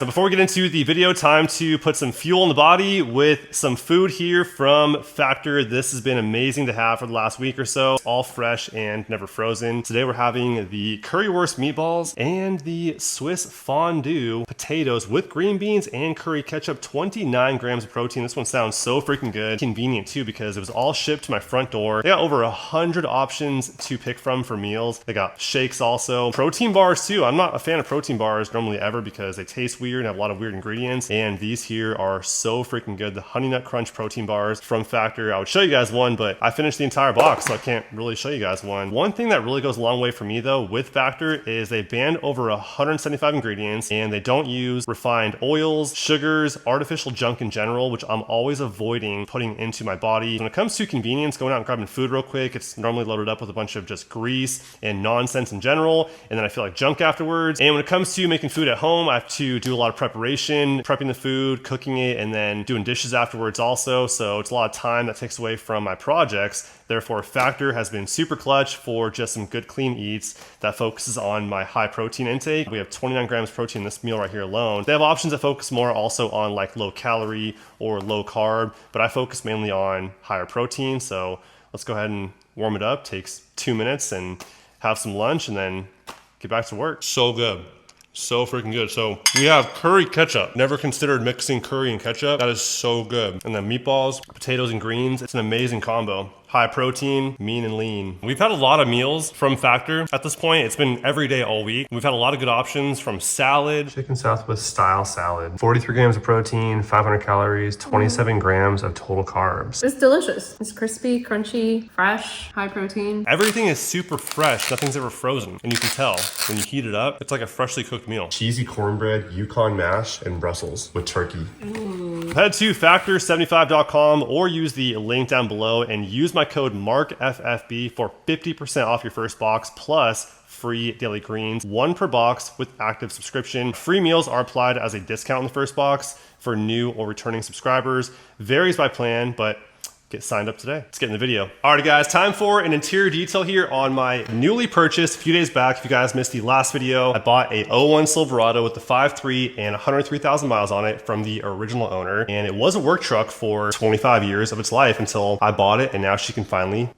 So before we get into the video, time to put some fuel in the body with some food here from Factor. This has been amazing to have for the last week or so. All fresh and never frozen. Today we're having the currywurst meatballs and the Swiss fondue potatoes with green beans and curry ketchup. 29 grams of protein. This one sounds so freaking good. Convenient too because it was all shipped to my front door. They got over 100 options to pick from for meals. They got shakes also. Protein bars too. I'm not a fan of protein bars normally ever because they taste weird and have a lot of weird ingredients, and these here are so freaking good. The Honey Nut Crunch protein bars from Factor. I would show you guys one, but I finished the entire box, so I can't really show you guys one. One thing that really goes a long way for me though with Factor is they ban over 175 ingredients, and they don't use refined oils, sugars, artificial junk in general, which I'm always avoiding putting into my body. When it comes to convenience, going out and grabbing food real quick, it's normally loaded up with a bunch of just grease and nonsense in general, and then I feel like junk afterwards. And when it comes to making food at home, I have to do a lot of preparation, prepping the food, cooking it, and then doing dishes afterwards also. So it's a lot of time that takes away from my projects. Therefore, Factor has been super clutch for just some good clean eats that focuses on my high protein intake. We have 29 grams protein in this meal right here alone. They have options that focus more also on like low calorie or low carb, but I focus mainly on higher protein. So let's go ahead and warm it up. Takes 2 minutes and have some lunch and then get back to work. So good. So freaking good. So we have curry ketchup. Never considered mixing curry and ketchup. That is so good. And then meatballs, potatoes, and greens. It's an amazing combo. High protein, mean and lean. We've had a lot of meals from Factor at this point. It's been every day all week. We've had a lot of good options from salad. Chicken Southwest style salad. 43 grams of protein, 500 calories, 27 grams of total carbs. It's delicious. It's crispy, crunchy, fresh, high protein. Everything is super fresh. Nothing's ever frozen. And you can tell when you heat it up, it's like a freshly cooked meal. Cheesy cornbread, Yukon mash, and Brussels with turkey. Head to factor75.com or use the link down below and use my code MARKFFB for 50% off your first box plus free daily greens, one per box with active subscription. Free meals are applied as a discount in the first box for new or returning subscribers. Varies by plan, but get signed up today. Let's get in the video. Alrighty guys, time for an interior detail here on my newly purchased a few days back. If you guys missed the last video, I bought a 01 Silverado with the 5.3 and 103,000 miles on it from the original owner. And it was a work truck for 25 years of its life until I bought it, and now she can finally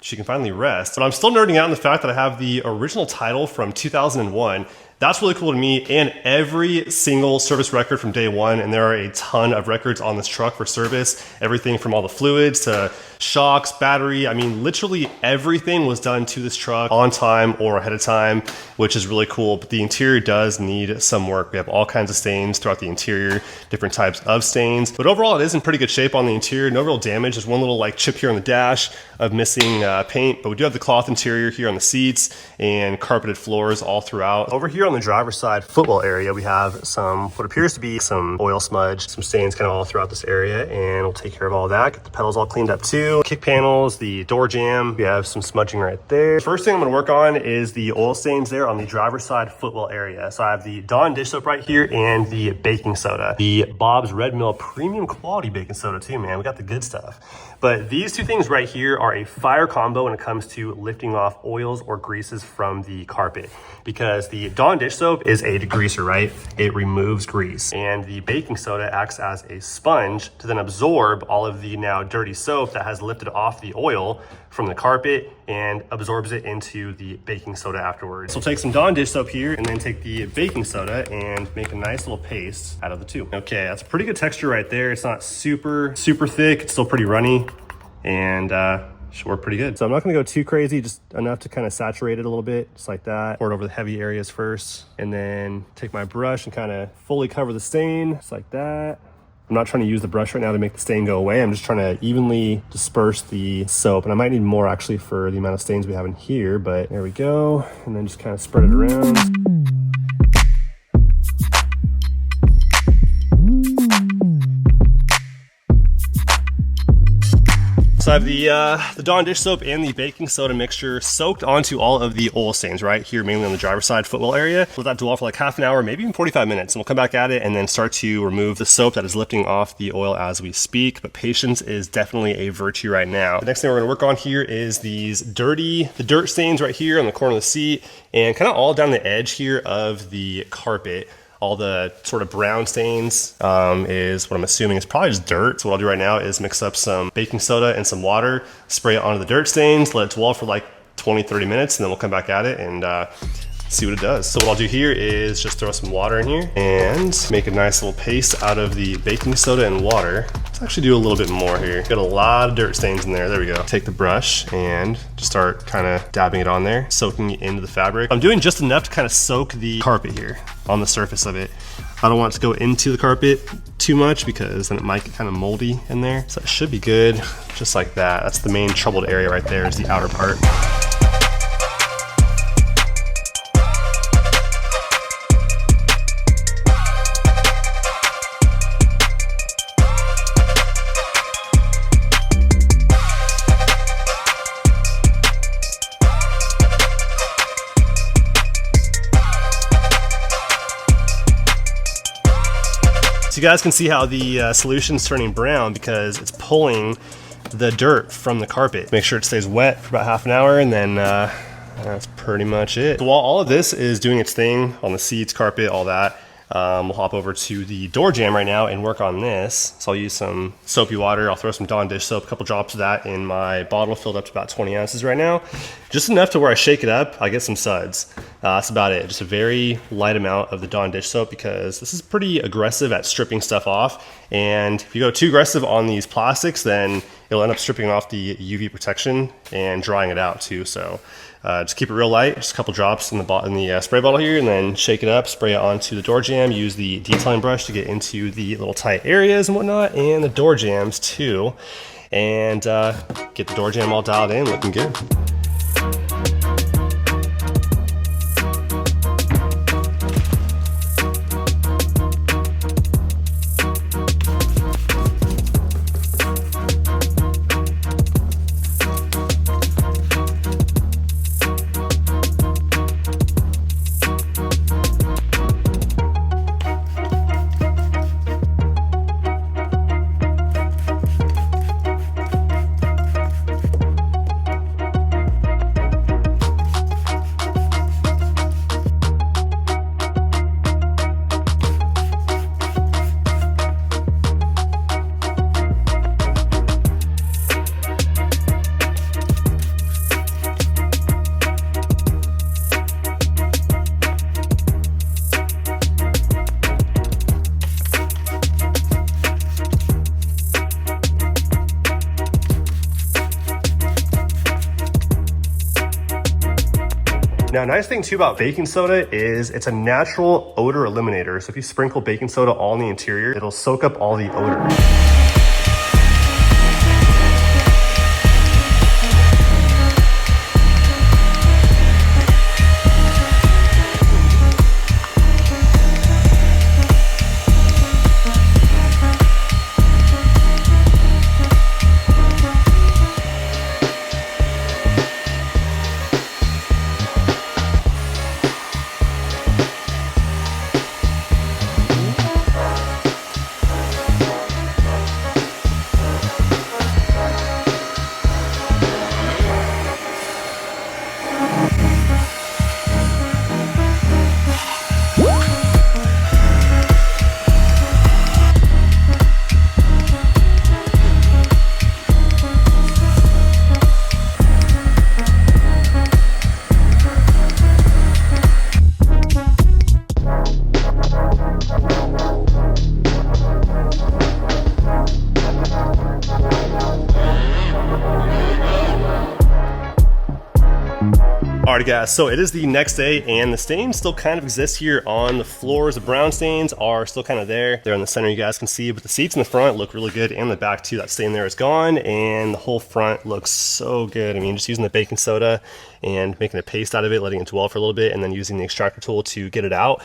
rest. But I'm still nerding out in the fact that I have the original title from 2001. That's really cool to me, and every single service record from day one, and there are a ton of records on this truck for service, everything from all the fluids to shocks, battery. I mean, literally everything was done to this truck on time or ahead of time, which is really cool. But the interior does need some work. We have all kinds of stains throughout the interior, different types of stains, but overall it is in pretty good shape on the interior. No real damage. There's one little like chip here on the dash of missing paint, but we do have the cloth interior here on the seats and carpeted floors all throughout. Over here on the driver's side footwell area, we have some what appears to be some oil smudge, some stains kind of all throughout this area, and we'll take care of all that. Get the pedals all cleaned up too. Kick panels, the door jamb, we have some smudging right there. First thing I'm gonna work on is the oil stains there on the driver's side footwell area. So I have the Dawn dish soap right here and the baking soda. The Bob's Red Mill premium quality baking soda too, man. We got the good stuff. But these two things right here are a fire combo when it comes to lifting off oils or greases from the carpet, because the Dawn dish soap is a degreaser, right? It removes grease, and the baking soda acts as a sponge to then absorb all of the now dirty soap that has lifted off the oil from the carpet and absorbs it into the baking soda afterwards. So take some Dawn dish soap here and then take the baking soda and make a nice little paste out of the two. Okay, that's a pretty good texture right there. It's not super thick. It's still pretty runny, and should work pretty good. So I'm not gonna go too crazy, just enough to kind of saturate it a little bit, just like that. Pour it over the heavy areas first, and then take my brush and kind of fully cover the stain, just like that. I'm not trying to use the brush right now to make the stain go away. I'm just trying to evenly disperse the soap, and I might need more actually for the amount of stains we have in here, but there we go. And then just kind of spread it around. So I have the Dawn dish soap and the baking soda mixture soaked onto all of the oil stains right here, mainly on the driver's side footwell area. Let that dwell for like half an hour, maybe even 45 minutes, and we'll come back at it and then start to remove the soap that is lifting off the oil as we speak. But patience is definitely a virtue right now. The next thing we're gonna work on here is the dirt stains right here on the corner of the seat and kind of all down the edge here of the carpet. all the sort of brown stains is what I'm assuming is probably just dirt. So what I'll do right now is mix up some baking soda and some water, spray it onto the dirt stains, let it dwell for like 20-30 minutes, and then we'll come back at it and see what it does. So what I'll do here is just throw some water in here and make a nice little paste out of the baking soda and water. Let's actually do a little bit more here. Got a lot of dirt stains in there. There we go. Take the brush and just start kind of dabbing it on there, soaking it into the fabric. I'm doing just enough to kind of soak the carpet here on the surface of it. I don't want it to go into the carpet too much because then it might get kind of moldy in there. So it should be good, just like that. That's the main troubled area right there, is the outer part. So you guys can see how the solution's turning brown because it's pulling the dirt from the carpet. Make sure it stays wet for about half an hour, and then that's pretty much it. So while all of this is doing its thing on the seats, carpet, all that, we'll hop over to the door jamb right now and work on this. So I'll use some soapy water. I'll throw some Dawn dish soap, a couple drops of that in my bottle filled up to about 20 ounces right now. Just enough to where I shake it up, I get some suds. That's about it. Just a very light amount of the Dawn dish soap because this is pretty aggressive at stripping stuff off. And if you go too aggressive on these plastics, then it'll end up stripping off the UV protection and drying it out too. So just keep it real light, just a couple drops in the spray bottle here, and then shake it up, spray it onto the door jamb, use the detailing brush to get into the little tight areas and whatnot, and the door jambs too, and get the door jamb all dialed in, looking good. Now, nice thing too about baking soda is it's a natural odor eliminator. So if you sprinkle baking soda all in the interior, it'll soak up all the odor. Alrighty guys, so it is the next day and the stains still kind of exist here on the floors. The brown stains are still kind of there. They're in the center, you guys can see, but the seats in the front look really good, and the back too. That stain there is gone, and the whole front looks so good. I mean, just using the baking soda and making a paste out of it, letting it dwell for a little bit, and then using the extractor tool to get it out.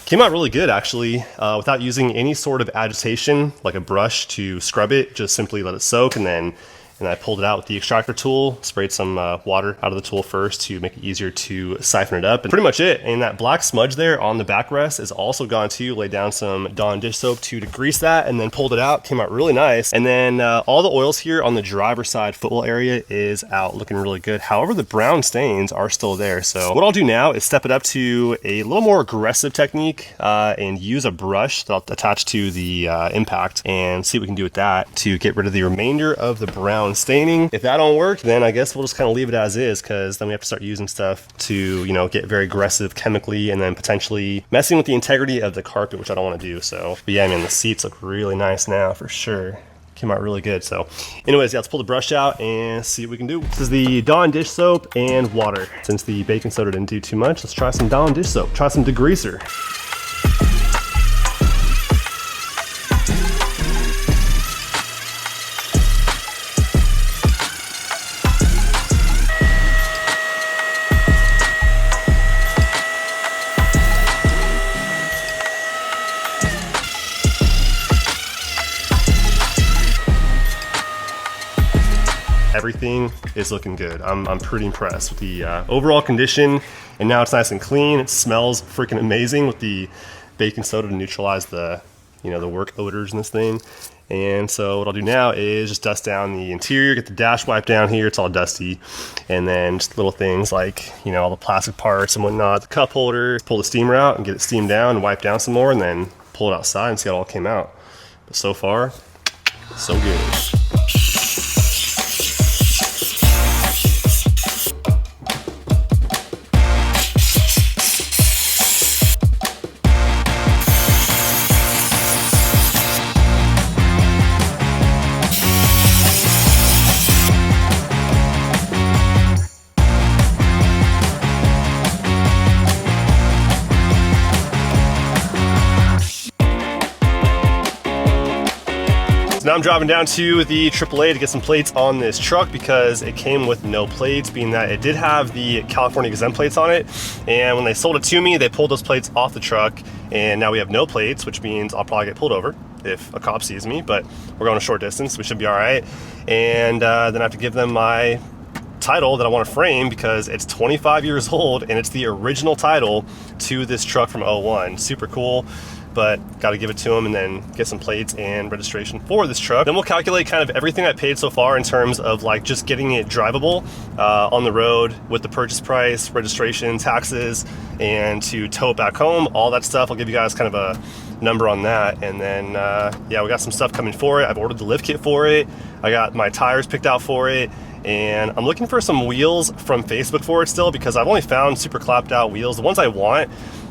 Came out really good actually, without using any sort of agitation, like a brush to scrub it. Just simply let it soak and then and I pulled it out with the extractor tool, sprayed some water out of the tool first to make it easier to siphon it up, and pretty much it. And that black smudge there on the backrest is also gone too. Laid down some Dawn dish soap to degrease that, and then pulled it out. Came out really nice. And then all the oils here on the driver's side footwell area is out, looking really good. However, the brown stains are still there. So what I'll do now is step it up to a little more aggressive technique and use a brush that I'll attach to the impact and see what we can do with that to get rid of the remainder of the brown staining. If that don't work, then I guess we'll just kind of leave it as is, because then we have to start using stuff to, you know, get very aggressive chemically and then potentially messing with the integrity of the carpet, which I don't want to do. So, but yeah, I mean, the seats look really nice now for sure. Came out really good. So anyways, yeah, let's pull the brush out and see what we can do. This is the Dawn dish soap and water. Since the baking soda didn't do too much, let's try some Dawn dish soap. Try some degreaser. Everything is looking good. I'm pretty impressed with the overall condition, and now it's nice and clean. It smells freaking amazing with the baking soda to neutralize the, you know, the work odors in this thing. And so what I'll do now is just dust down the interior, get the dash wipe down here, it's all dusty, and then just little things like, you know, all the plastic parts and whatnot, the cup holder, pull the steamer out and get it steamed down and wipe down some more, and then pull it outside and see how it all came out. But so far, so good. Now I'm driving down to the AAA to get some plates on this truck because it came with no plates, being that it did have the California exempt plates on it. And when they sold it to me, they pulled those plates off the truck, and now we have no plates, which means I'll probably get pulled over if a cop sees me, but we're going a short distance, we should be all right. And then I have to give them my title that I want to frame because it's 25 years old and it's the original title to this truck from '01. Super cool. But got to give it to them and then get some plates and registration for this truck. Then we'll calculate kind of everything I paid so far in terms of like just getting it drivable on the road with the purchase price, registration, taxes, and to tow it back home, all that stuff. I'll give you guys kind of a number on that. And then, yeah, we got some stuff coming for it. I've ordered the lift kit for it. I got my tires picked out for it. And I'm looking for some wheels from Facebook for it still because I've only found super clapped out wheels. The ones I want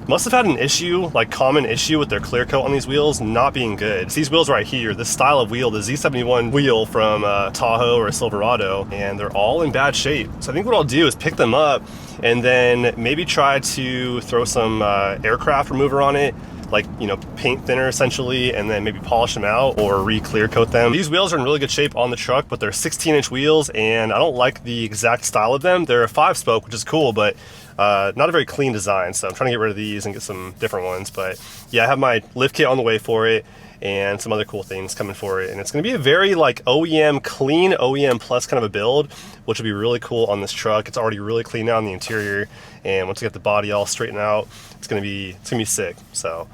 must have had an issue, like common issue with their clear coat on these wheels not being good. It's these wheels right here, this style of wheel, the Z71 wheel from Tahoe or Silverado, and they're all in bad shape. So I think what I'll do is pick them up and then maybe try to throw some aircraft remover on it, like, you know, paint thinner essentially, and then maybe polish them out or re-clear coat them. These wheels are in really good shape on the truck, but they're 16-inch wheels, and I don't like the exact style of them. They're a 5-spoke, which is cool, but not a very clean design, so I'm trying to get rid of these and get some different ones. But yeah, I have my lift kit on the way for it and some other cool things coming for it, and it's going to be a very like OEM, clean OEM plus kind of a build, which will be really cool on this truck. It's already really clean now in the interior, and once we get the body all straightened out, it's gonna be sick. So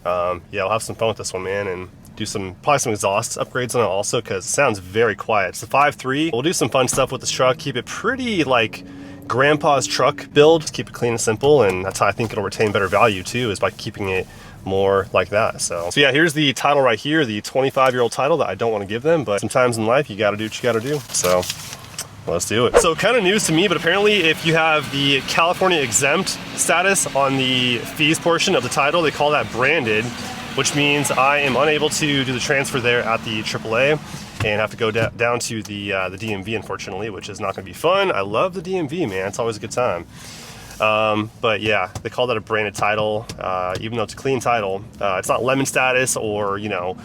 yeah, I'll have some fun with this one, man, and do probably some exhaust upgrades on it also because it sounds very quiet. It's the 5.3. We'll do some fun stuff with this truck, keep it pretty like grandpa's truck build, just keep it clean and simple, and that's how I think it'll retain better value too, is by keeping it more like that. So yeah, here's the title right here, the 25-year-old title that I don't want to give them, but sometimes in life you got to do what you got to do. So let's do it. So kind of news to me, but apparently if you have the California exempt status on the fees portion of the title, they call that branded, which means I am unable to do the transfer there at the AAA and have to go down to the DMV, unfortunately, which is not going to be fun. I love the DMV, man. It's always a good time. But yeah, they call that a branded title, even though it's a clean title. It's not lemon status or, you know,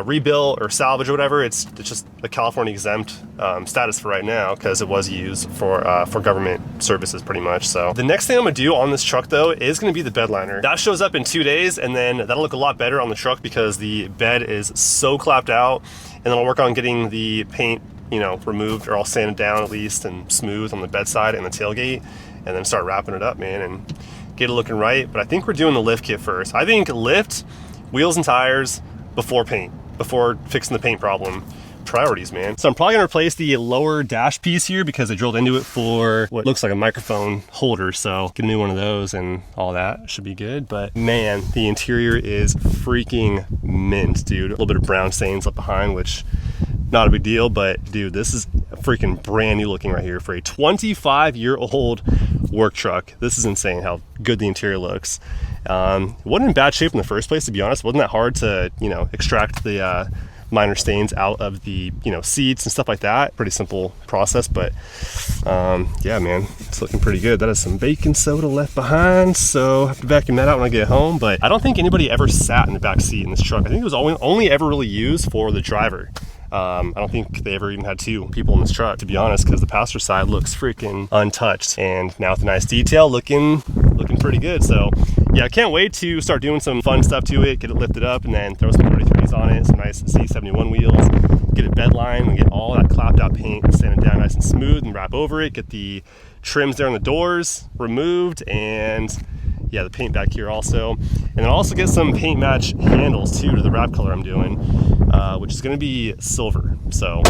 rebuild or salvage or whatever. It's just the California exempt status for right now because it was used for government services pretty much. So the next thing I'm gonna do on this truck though is gonna be the bed liner. That shows up in 2 days, and then that'll look a lot better on the truck because the bed is so clapped out. And then I'll work on getting the paint you know, removed or all sanded down at least and smooth on the bedside and the tailgate, and then start wrapping it up, man, and get it looking right. But I think we're doing the lift kit first. I think lift, wheels and tires before paint, before fixing the paint problem. Priorities, man. So I'm probably gonna replace the lower dash piece here because I drilled into it for what looks like a microphone holder. So get a new one of those and all that should be good. But man, the interior is freaking mint, dude. A little bit of brown stains left behind, which not a big deal, but dude, this is freaking brand new looking right here for a 25-year-old work truck. This is insane how good the interior looks. It wasn't in bad shape in the first place, to be honest. It wasn't that hard to, you know, extract the minor stains out of the, you know, seats and stuff like that. Pretty simple process, but yeah, man, it's looking pretty good. That is some baking soda left behind, so I have to vacuum that out when I get home. But I don't think anybody ever sat in the back seat in this truck. I think it was only ever really used for the driver. I don't think they ever even had two people in this truck, to be honest, because the passenger side looks freaking untouched, and now with a nice detail, looking pretty good. So yeah, I can't wait to start doing some fun stuff to it, get it lifted up, and then throw some 33s on it, some nice C71 wheels, get it bed lined, and get all that clapped out paint sanded down nice and smooth, and wrap over it, get the trims there on the doors removed, and yeah, the paint back here also. And then also get some paint match handles too to the wrap color I'm doing, which is gonna be silver. So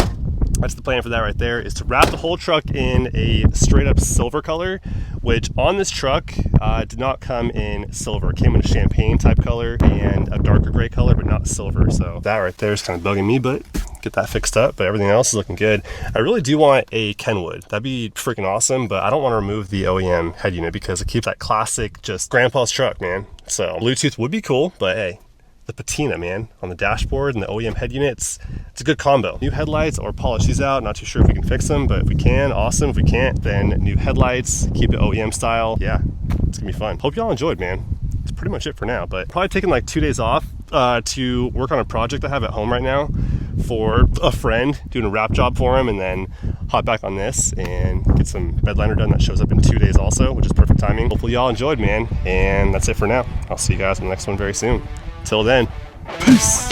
that's the plan for that right there, is to wrap the whole truck in a straight up silver color, which on this truck did not come in silver. It came in a champagne type color and a darker gray color, but not silver. So that right there is kind of bugging me, but get that fixed up. But everything else is looking good. I really do want a Kenwood. That'd be freaking awesome, but I don't want to remove the OEM head unit because it keeps that classic, just grandpa's truck, man. So Bluetooth would be cool, but hey, the patina, man, on the dashboard and the OEM head unit, it's a good combo. New headlights or polish these out. Not too sure if we can fix them, but if we can, awesome. If we can't, then new headlights, keep it OEM style. Yeah, it's gonna be fun. Hope y'all enjoyed, man. That's pretty much it for now, but probably taking like 2 days off to work on a project I have at home right now for a friend, doing a wrap job for him, and then hop back on this and get some bed liner done. That shows up in 2 days also, which is perfect timing. Hopefully y'all enjoyed, man, and that's it for now. I'll see you guys in the next one very soon. Till then, peace.